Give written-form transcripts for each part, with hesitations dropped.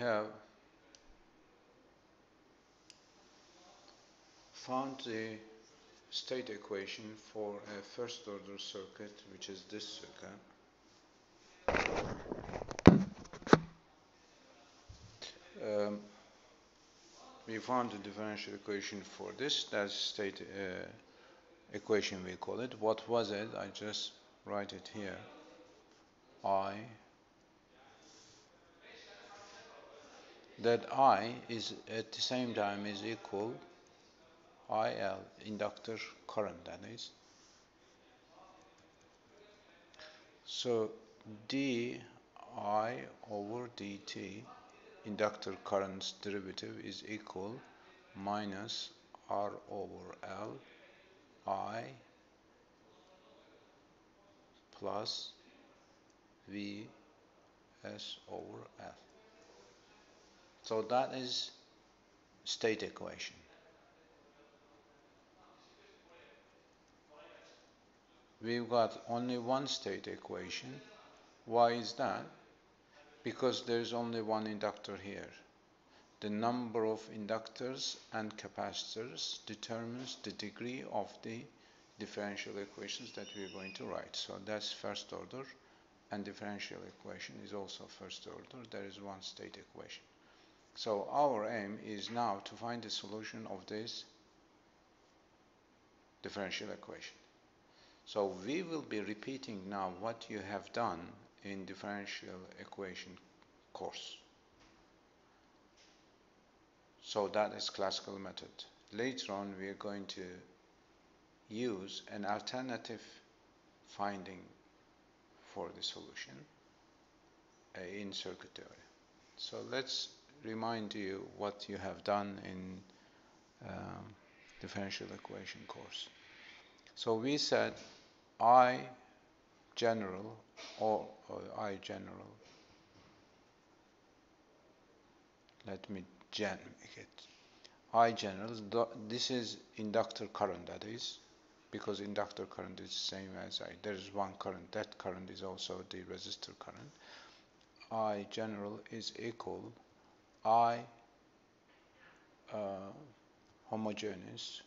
have found the state equation for a first order circuit, which is this circuit. We found the differential equation for this. That's state equation, we call it. What was it? I just write it here. That I is at the same time is equal IL, inductor current, that is. So di over dt, inductor current's derivative, is equal minus R over L I plus V S over L. So that is state equation. We've got only one state equation. Why is that? Because there is only one inductor here. The number of inductors and capacitors determines the degree of the differential equations that we are going to write. So that's first order, and differential equation is also first order. There is one state equation. So our aim is now to find the solution of this differential equation. So we will be repeating now what you have done in differential equation course. So that is classical method. Later on we are going to use an alternative finding for the solution in circuit theory. So let's remind you what you have done in differential equation course. So we said I general or I general, let me make it I general, this is inductor current, that is, because inductor current is the same as I. There is one current. That current is also the resistor current. I general is equal I homogeneous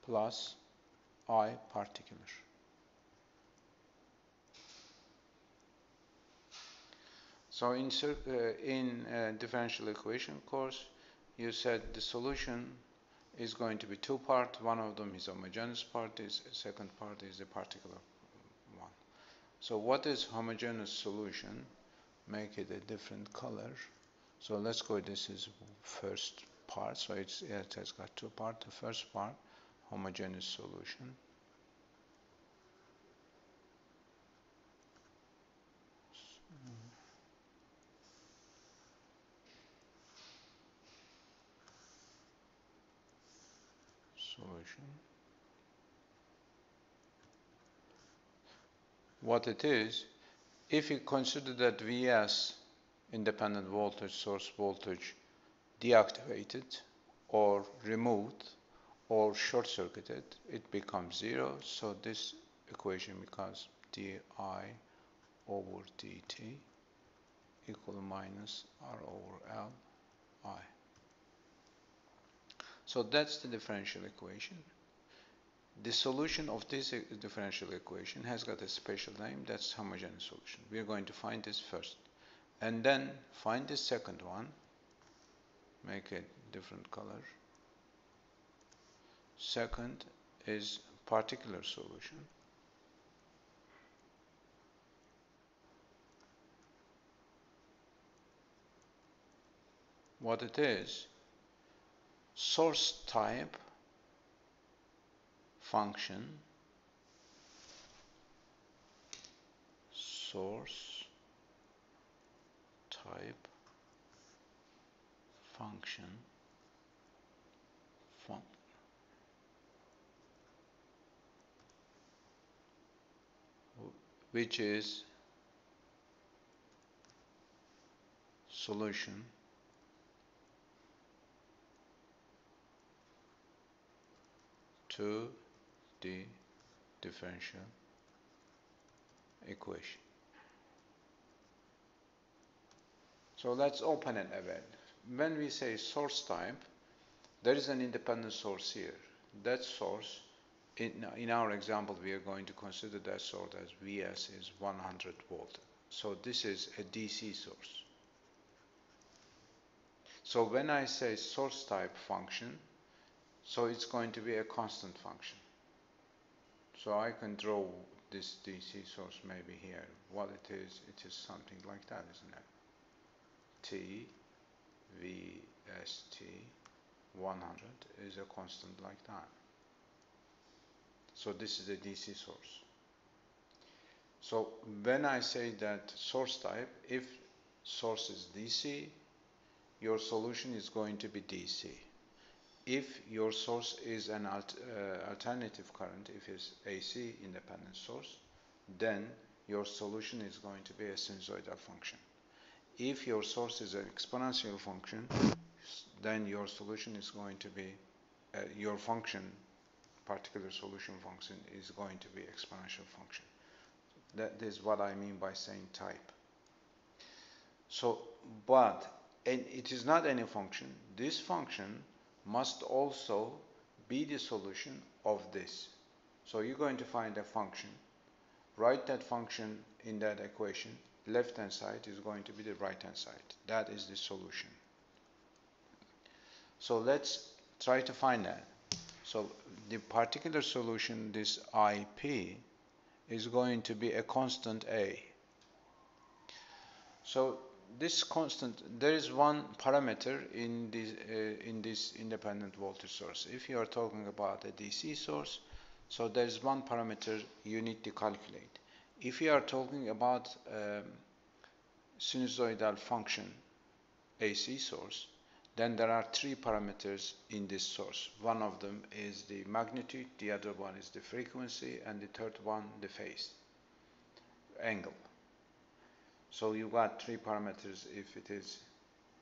plus I particular. So in differential equation course, you said the solution is going to be two parts. One of them is homogeneous part, second part is the particular one. So what is homogeneous solution? Make it a different color. So let's go, this is first part, so it has got two parts. The first part, homogeneous solution. What it is, if you consider that Vs, independent voltage, source voltage, deactivated or removed or short-circuited, it becomes 0. So this equation becomes di over dt equal minus R over L I. So that's the differential equation. The solution of this differential equation has got a special name, that's homogeneous solution. We are going to find this first, and then find the second one, make a different color. Second is particular solution. What it is, source type function, source type function, which is solution to the differential equation. So let's open an event. When we say source type, there is an independent source here. That source, in our example, we are going to consider that source as Vs is 100 volt. So this is a DC source. So when I say source type function, so it's going to be a constant function. So I can draw this DC source maybe here. What it is something like that, isn't it? T, VST, 100 is a constant like that. So this is a DC source. So when I say that source type, if source is DC, your solution is going to be DC. If your source is an alternative current, if it's AC independent source, then your solution is going to be a sinusoidal function. If your source is an exponential function, then your solution is going to be, your function, particular solution function, is going to be exponential function. That is what I mean by saying type. So, but it is not any function. This function must also be the solution of this. So you're going to find a function, write that function in that equation. Left hand side is going to be the right hand side. That is the solution. So let's try to find that. So the particular solution, this IP, is going to be a constant A. So this constant, there is one parameter in this independent voltage source. If you are talking about a DC source, so there is one parameter you need to calculate. If you are talking about sinusoidal function AC source, then there are three parameters in this source. One of them is the magnitude, the other one is the frequency, and the third one the phase angle. So you got three parameters if it is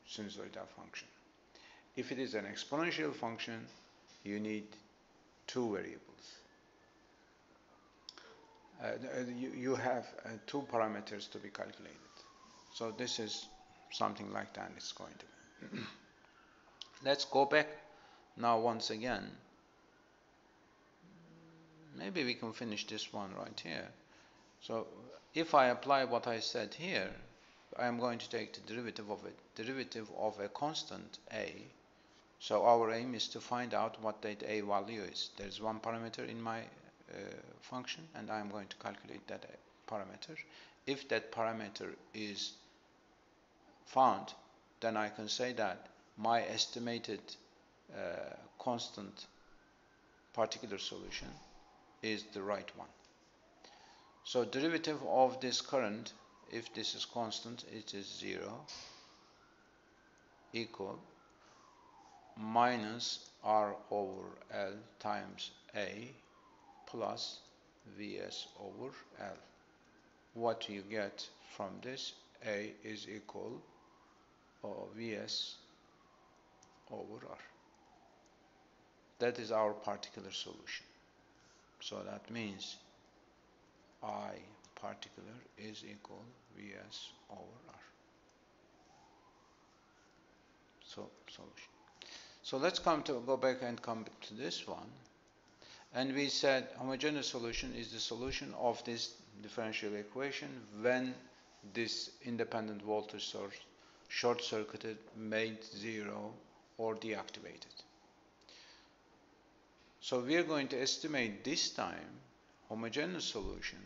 sinusoidal function. If it is an exponential function, you need two variables. You have two parameters to be calculated. So this is something like that it's going to be. Let's go back now once again. Maybe we can finish this one right here. So if I apply what I said here, I am going to take the derivative of it, derivative of a constant A. So our aim is to find out what that A value is. There is one parameter in my function, and I am going to calculate that parameter. If that parameter is found, then I can say that my estimated constant particular solution is the right one. So derivative of this current, if this is constant, it is 0, equal minus R over L times A plus Vs over L. What you get from this, A is equal Vs over R. That is our particular solution. So that means I particular is equal Vs over R. So solution. So let's go back and come to this one. And we said homogeneous solution is the solution of this differential equation when this independent voltage source short-circuited, made zero, or deactivated. So we are going to estimate this time homogeneous solution,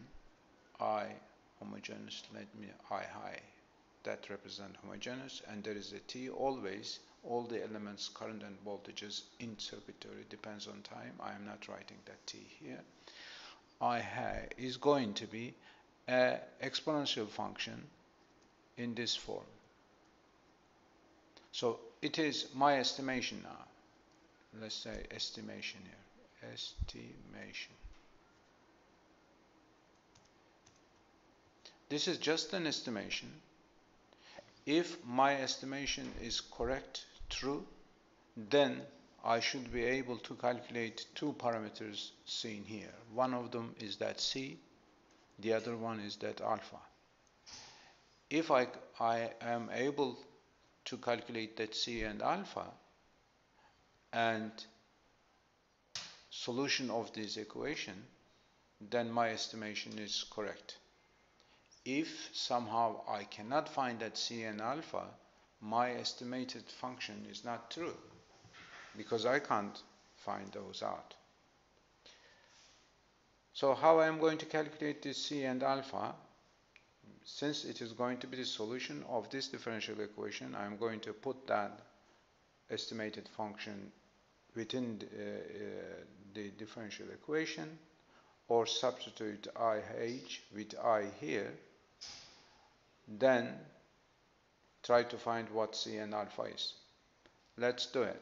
I homogeneous, I high, that represent homogeneous, and there is a T always, all the elements, current and voltages in circuit theory depends on time. I am not writing that T here. I high is going to be an exponential function in this form. So it is my estimation now. Let's say estimation here. Estimation. This is just an estimation. If my estimation is correct, true, then I should be able to calculate two parameters seen here. One of them is that C, the other one is that alpha. If I am able to calculate that C and alpha, and solution of this equation, then my estimation is correct. If somehow I cannot find that C and alpha, my estimated function is not true, because I can't find those out. So how I am going to calculate this C and alpha? Since it is going to be the solution of this differential equation, I am going to put that estimated function within the differential equation, or substitute IH with I here, then try to find what C and alpha is. Let's do it.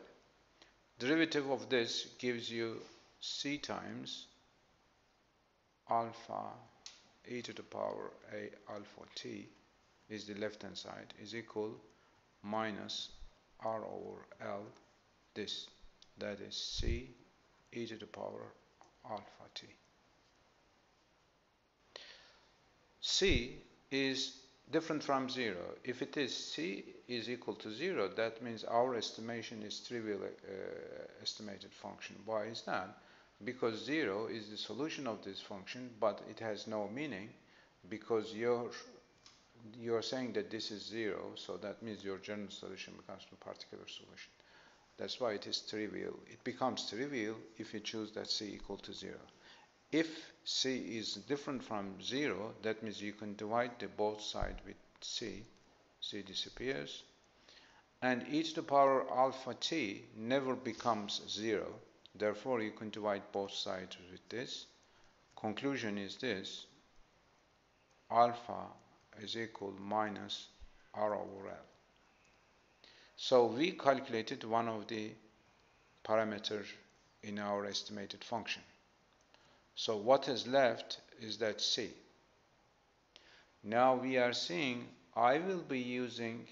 Derivative of this gives you C times alpha e to the power a alpha t is the left hand side, is equal minus r over L this, that is C e to the power alpha t. C is different from 0. If it is C is equal to 0, that means our estimation is trivial estimated function. Why is that? Because 0 is the solution of this function, but it has no meaning, because you're saying that this is 0, so that means your general solution becomes a particular solution. That's why it is trivial. It becomes trivial if you choose that C equal to 0. If C is different from 0, that means you can divide the both sides with C. C disappears. And e to the power alpha t never becomes 0. Therefore, you can divide both sides with this. Conclusion is this: alpha is equal minus r over L. So we calculated one of the parameters in our estimated function. So what is left is that C. Now we are seeing I will be using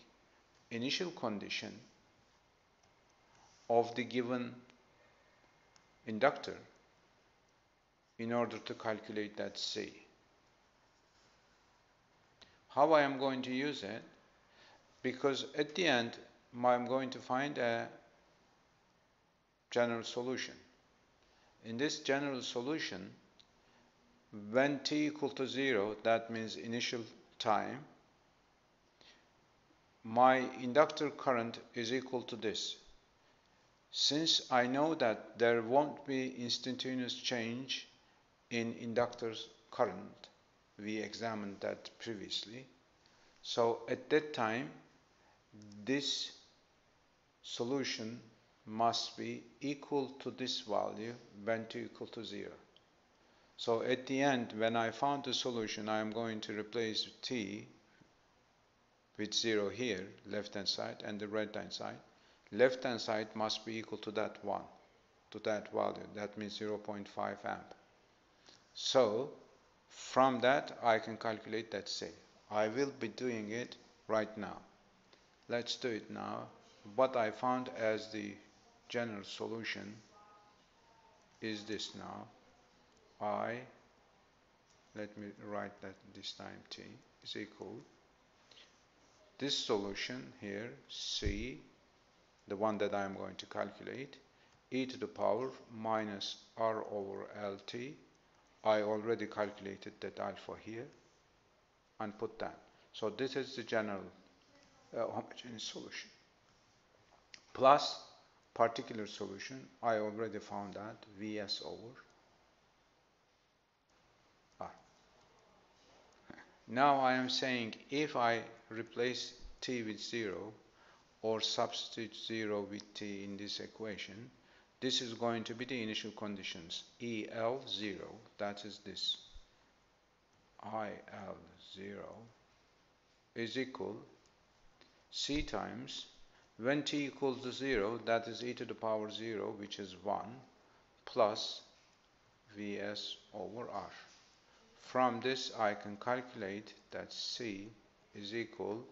initial condition of the given inductor in order to calculate that C. How I am going to use it? Because at the end I'm going to find a general solution. In this general solution, when t equal to 0, that means initial time, my inductor current is equal to this. Since I know that there won't be instantaneous change in inductor's current, we examined that previously, so at that time this solution must be equal to this value when t equal to 0. So at the end, when I found the solution, I am going to replace t with 0 here, left hand side, and the right hand side. Left hand side must be equal to that one, to that value. That means 0.5 amp. So from that I can calculate that C. I will be doing it right now. Let's do it now. What I found as the general solution is this now. Let me write that this time, t is equal, this solution here, C, the one that I am going to calculate, e to the power minus r over Lt. I already calculated that alpha here and put that. So this is the general homogeneous solution. Plus particular solution, I already found that, Vs over R. Now I am saying if I replace t with 0 or substitute 0 with t in this equation, this is going to be the initial conditions. EL0, that is this. IL0 is equal C times, when t equals to 0, that is e to the power 0, which is 1, plus Vs over R. From this I can calculate that C is equal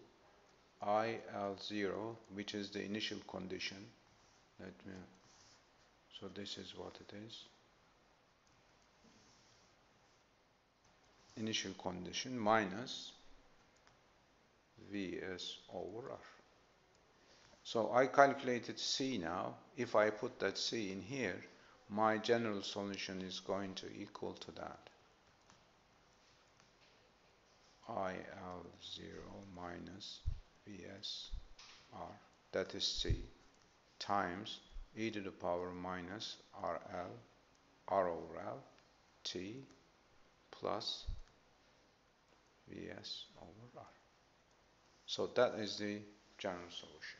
IL0, which is the initial condition. So this is what it is. initial condition minus Vs over R. So I calculated C now. If I put that C in here, my general solution is going to equal to that. IL0 minus Vs R, that is C, times e to the power minus RL, R over L, T plus Vs over R. So that is the general solution.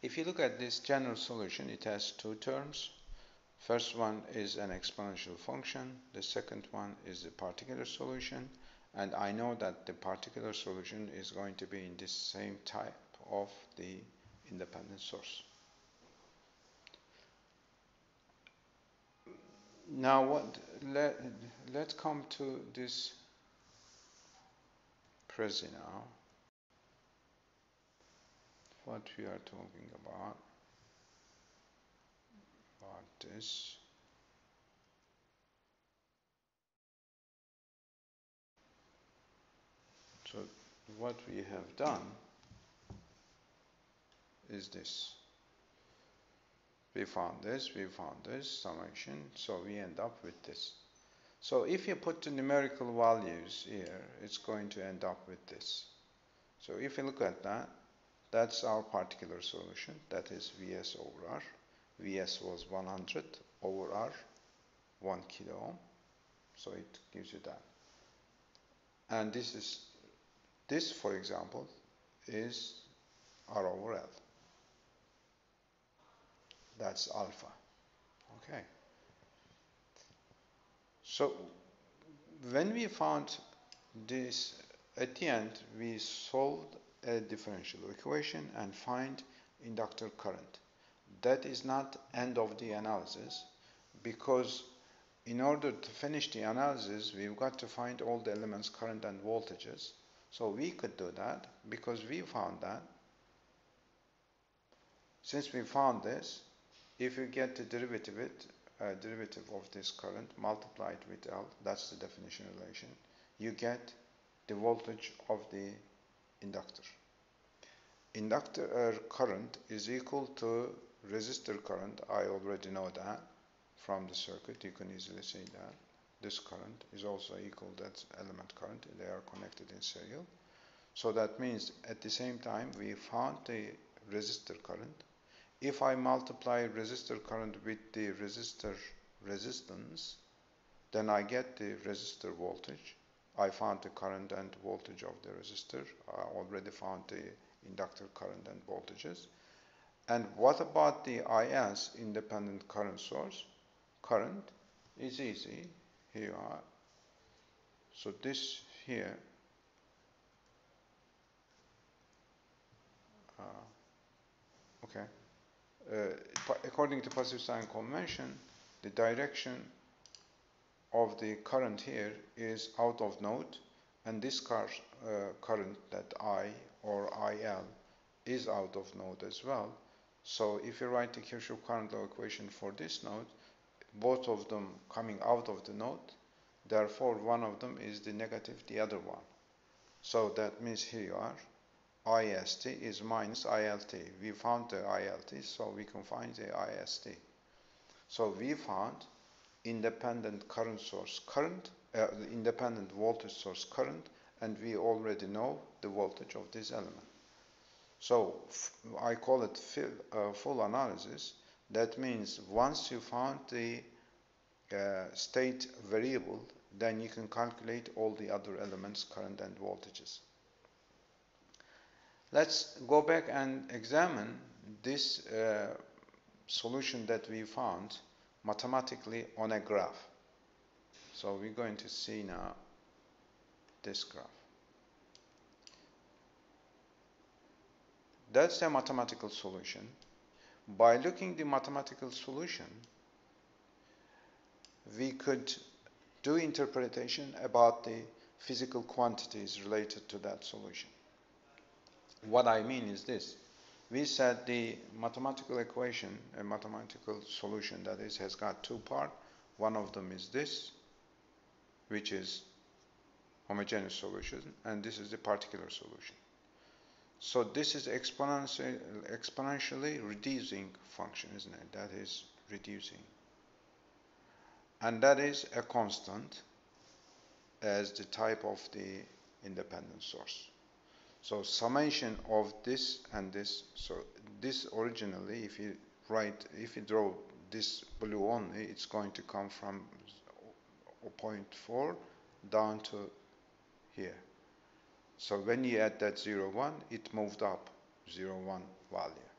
If you look at this general solution, it has two terms. First one is an exponential function. The second one is the particular solution. And I know that the particular solution is going to be in this same type of the independent source. Now let's come to this Prezi now. What we are talking about this. So what we have done is this. We found this, summation, so we end up with this. So if you put the numerical values here, it's going to end up with this. So if you look at that, that's our particular solution, that is Vs over R. Vs was 100 over R, 1 kilo ohm, so it gives you that. And this for example is R over L. That's alpha. Okay. So when we found this, at the end we solved a differential equation and find inductor current. That is not end of the analysis, because in order to finish the analysis we've got to find all the elements current and voltages. So we could do that because we found that since we found this, if you get the derivative of this current, multiply it with L, that's the definition relation, you get the voltage of the inductor. Inductor current is equal to resistor current. I already know that from the circuit. You can easily say that. This current is also equal to that element current. They are connected in serial. So that means at the same time we found the resistor current. If I multiply resistor current with the resistor resistance, then I get the resistor voltage. I found the current and voltage of the resistor. I already found the inductor current and voltages. And what about the IS, independent current source? Current is easy. Here you are. So this here, okay. According to passive sign convention, the direction of the current here is out of node, and this current, that I or IL, is out of node as well. So if you write the Kirchhoff current law equation for this node, both of them coming out of the node, therefore one of them is the negative, the other one. So that means here you are, IST is minus ILT. We found the ILT, so we can find the IST. So we found independent current source current, independent voltage source current, and we already know the voltage of this element. So I call it full analysis. That means once you found the state variable, then you can calculate all the other elements, current and voltages. Let's go back and examine this solution that we found mathematically on a graph. So we're going to see now this graph. That's a mathematical solution. By looking at the mathematical solution, we could do interpretation about the physical quantities related to that solution. What I mean is this. We said the mathematical equation, a mathematical solution that is, has got two parts. One of them is this, which is homogeneous solution, and this is the particular solution. So this is exponentially reducing function, isn't it? That is reducing. And that is a constant as the type of the independent source. So summation of this and this, so this originally, if you draw this blue only, it's going to come from 0.4 down to here. So when you add that 0, 1, it moved up 0, 1 value.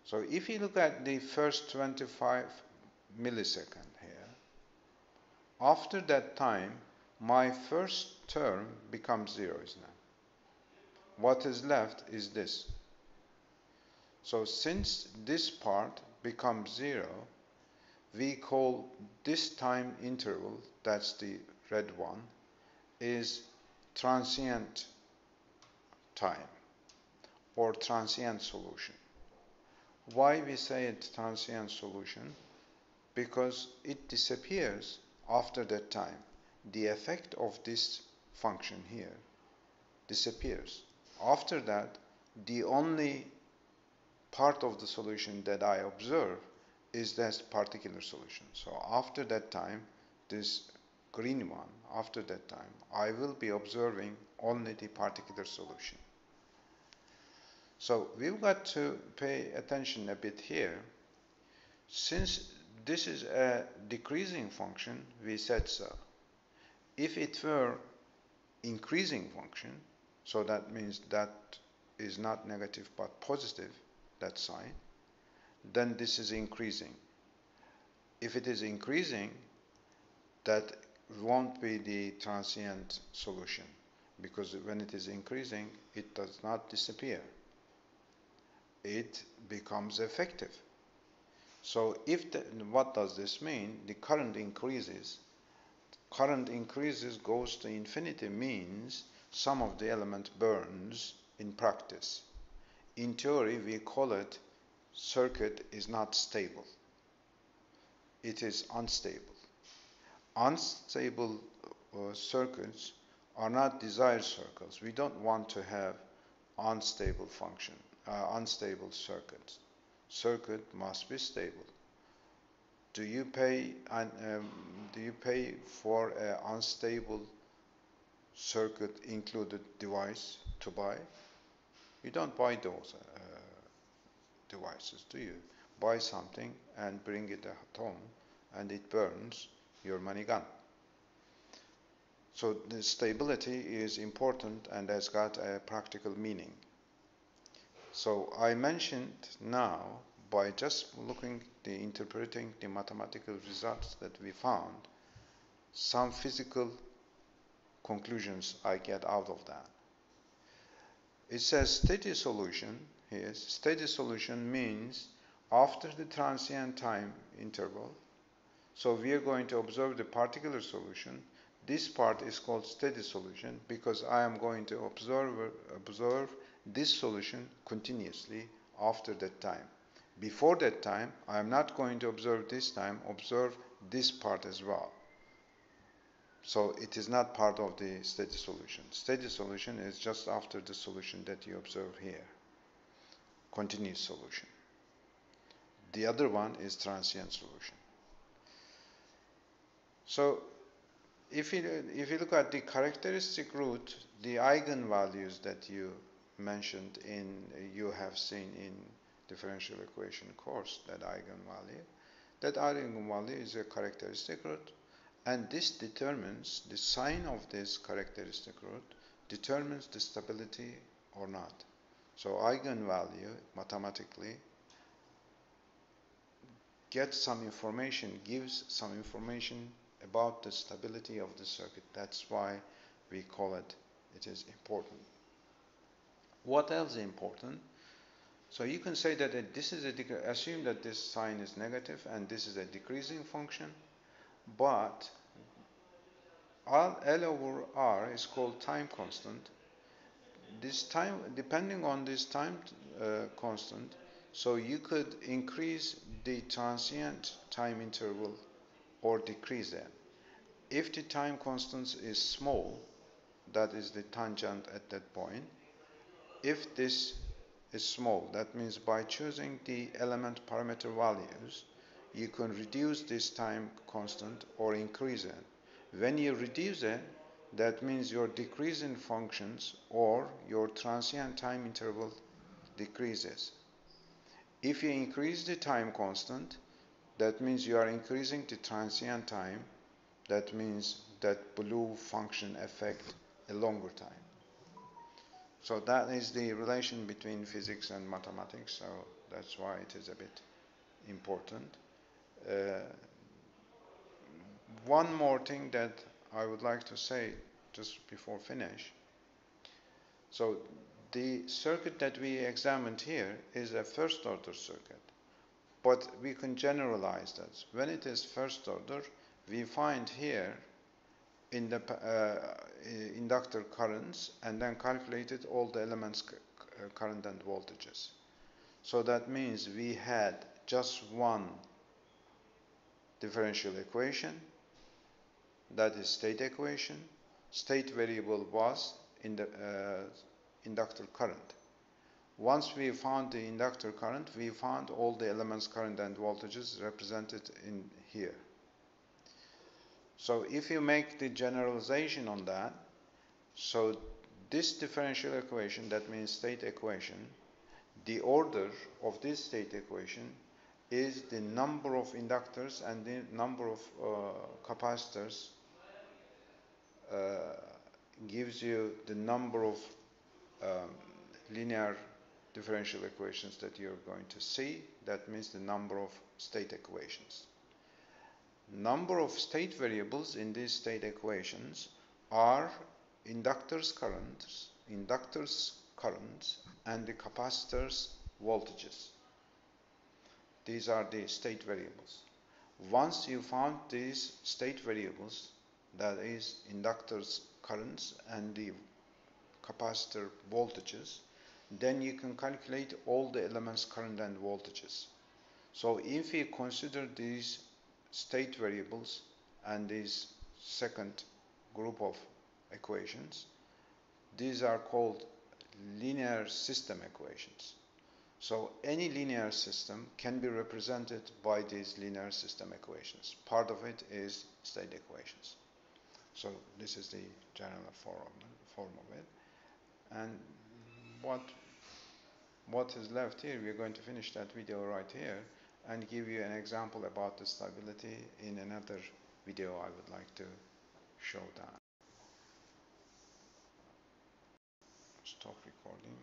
So if you look at the first 25 millisecond here, after that time, my first term becomes 0, isn't it? What is left is this. So since this part becomes 0, we call this time interval, that's the red one, is transient time or transient solution. Why we say it transient solution? Because it disappears after that time. The effect of this function here disappears. After that, the only part of the solution that I observe is that particular solution. So after that time, this green one, after that time, I will be observing only the particular solution. So we've got to pay attention a bit here. Since this is a decreasing function, we said so. If it were increasing function, so that means that is not negative but positive, that sign, then this is increasing. If it is increasing, that won't be the transient solution, because when it is increasing, it does not disappear. It becomes effective. So what does this mean? The current increases. Current increases goes to infinity means some of the element burns in practice. In theory, we call it circuit is not stable. It is unstable. Unstable circuits are not desired circles. We don't want to have unstable function, unstable circuits. Circuit must be stable. Do you pay for an unstable circuit included device to buy? You don't buy those devices, do you? Buy something and bring it at home, and it burns, your money gone. So the stability is important and has got a practical meaning. So I mentioned now, by just interpreting the mathematical results that we found, some physical conclusions I get out of that. It says steady solution here. Steady solution means after the transient time interval, so we are going to observe the particular solution. This part is called steady solution because I am going to observe this solution continuously after that time. Before that time, I am not going to observe this time, observe this part as well. So it is not part of the steady solution. Steady solution is just after the solution that you observe here. Continuous solution. The other one is transient solution. So if you look at the characteristic root, the eigenvalues that you mentioned you have seen in differential equation course, that eigenvalue is a characteristic root, and this determines the sign of this characteristic root determines the stability or not. So eigenvalue mathematically gives some information about the stability of the circuit. That's why we call it is important. What else is important? So you can say that this is assume that this sign is negative and this is a decreasing function, but L over R is called time constant. This time, depending on this time constant, so you could increase the transient time interval or decrease it. If the time constant is small, that is the tangent at that point. If this is small, that means by choosing the element parameter values, you can reduce this time constant or increase it. When you reduce it, that means your decreasing functions or your transient time interval decreases. If you increase the time constant, that means you are increasing the transient time. That means that blue function affect a longer time. So that is the relation between physics and mathematics. So that's why it is a bit important. Uh, One more thing that I would like to say just before finish. So the circuit that we examined here is a first order circuit, but we can generalize that. When it is first order, we find here in the inductor currents and then calculated all the elements current and voltages. So that means we had just one differential equation, that is state equation. State variable was in the inductor current. Once we found the inductor current, we found all the elements current and voltages represented in here. So if you make the generalization on that, so this differential equation, that means state equation, the order of this state equation is the number of inductors and the number of capacitors gives you the number of um, linear differential equations that you're going to see. That means the number of state equations. Number of state variables in these state equations are inductors currents, and the capacitors voltages. These are the state variables. Once you found these state variables, that is inductors currents and the capacitor voltages, then you can calculate all the elements current and voltages. So if we consider these state variables and this second group of equations, these are called linear system equations. So any linear system can be represented by these linear system equations. Part of it is state equations. So this is the general form of it. And what is left here, we're going to finish that video right here and give you an example about the stability in another video I would like to show that. Stop recording.